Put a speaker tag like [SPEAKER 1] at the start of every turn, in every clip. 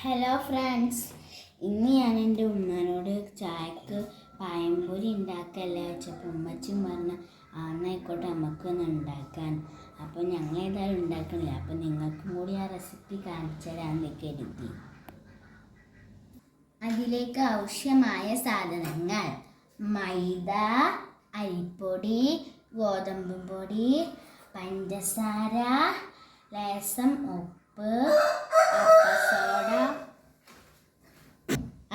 [SPEAKER 1] Hello friends, ഇന്ന് ഞാൻ എൻ്റെ ഉമ്മനോട് ചായക്ക് പഴംപൊരി ഉണ്ടാക്കല്ലേ വെച്ചപ്പോൾ ഉമ്മച്ചും പറഞ്ഞ ആന്നായിക്കോട്ടെ നമുക്കൊന്ന് ഉണ്ടാക്കാൻ. അപ്പോൾ ഞങ്ങൾ ഏതായാലും ഉണ്ടാക്കണില്ല, അപ്പോൾ നിങ്ങൾക്കും കൂടി ആ റെസിപ്പി കാണിച്ചു തരാമെന്ന് കരുതി. അതിലേക്ക് ആവശ്യമായ സാധനങ്ങൾ: മൈദ, അരിപ്പൊടി, ഗോതമ്പ് പൊടി, പഞ്ചസാര, ലേശം ഉപ്പ്, അപ്പസോഡ.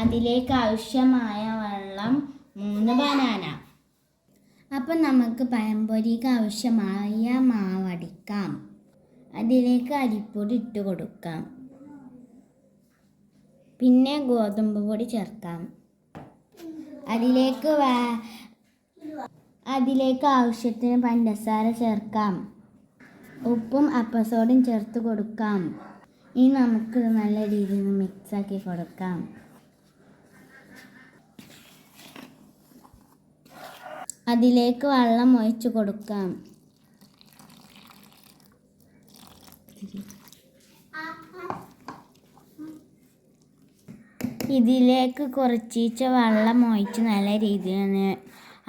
[SPEAKER 1] അതിലേക്ക് ആവശ്യമായ വെള്ളം, 3 ബനാന. അപ്പം നമുക്ക് പഴംപൊരിക്ക് ആവശ്യമായ മാവടിക്കാം. അതിലേക്ക് അരിപ്പൊടി ഇട്ട് കൊടുക്കാം. പിന്നെ ഗോതമ്പ് പൊടി ചേർക്കാം. അതിലേക്ക് ആവശ്യത്തിന് പഞ്ചസാര ചേർക്കാം. ഉപ്പും അപ്പസോഡയും ചേർത്ത് കൊടുക്കാം. ഇനി നമുക്ക് നല്ല രീതിയിൽ മിക്സാക്കി കൊടുക്കാം. അതിലേക്ക് വെള്ളം ഒഴിച്ച് കൊടുക്കാം. ഇതിലേക്ക് കുറച്ചീച്ച വെള്ളം ഒഴിച്ച് നല്ല രീതിയിൽ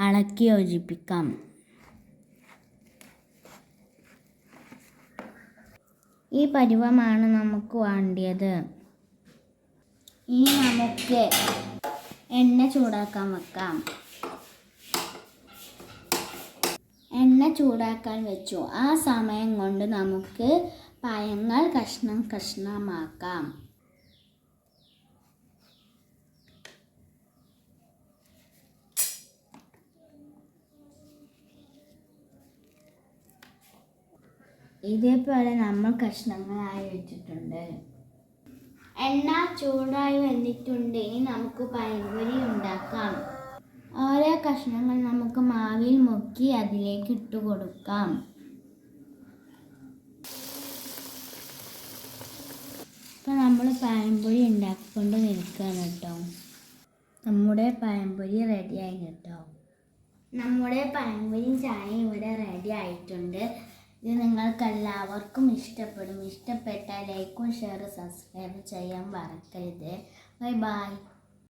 [SPEAKER 1] ഇളക്കി യോജിപ്പിക്കാം. ഈ പരുവമാണ് നമുക്ക് വേണ്ടത്. ഇനി നമുക്ക് എണ്ണ ചൂടാക്കാൻ വെക്കാം. എണ്ണ ചൂടാക്കാൻ വെച്ചു. ആ സമയം കൊണ്ട് നമുക്ക് പഴങ്ങൾ കഷ്ണമാക്കാം. ഇതേപോലെ നമ്മൾ കഷ്ണങ്ങളായി വെച്ചിട്ടുണ്ട്. എണ്ണ ചൂടായി വന്നിട്ടുണ്ട്. ഇനി നമുക്ക് പഴംപൊരി ഉണ്ടാക്കാം. ഓരോ കഷ്ണങ്ങൾ നമുക്ക് മാവിൽ മുക്കി അതിലേക്ക് ഇട്ട് കൊടുക്കാം. ഇപ്പം നമ്മൾ പഴംപൊരി ഉണ്ടാക്കിക്കൊണ്ട് നിൽക്കുകയാണ് കേട്ടോ. നമ്മുടെ പഴംപൊരി റെഡിയായി കേട്ടോ. നമ്മുടെ പഴംപൊരിയും ചായയും ഇവിടെ റെഡി ആയിട്ടുണ്ട്. ഇത് നിങ്ങൾക്കെല്ലാവർക്കും ഇഷ്ടപ്പെടും. ഇഷ്ടപ്പെട്ടാൽ ലൈക്കും ഷെയർ സബ്സ്ക്രൈബ് ചെയ്യാൻ മറക്കരുത്. Bye bye.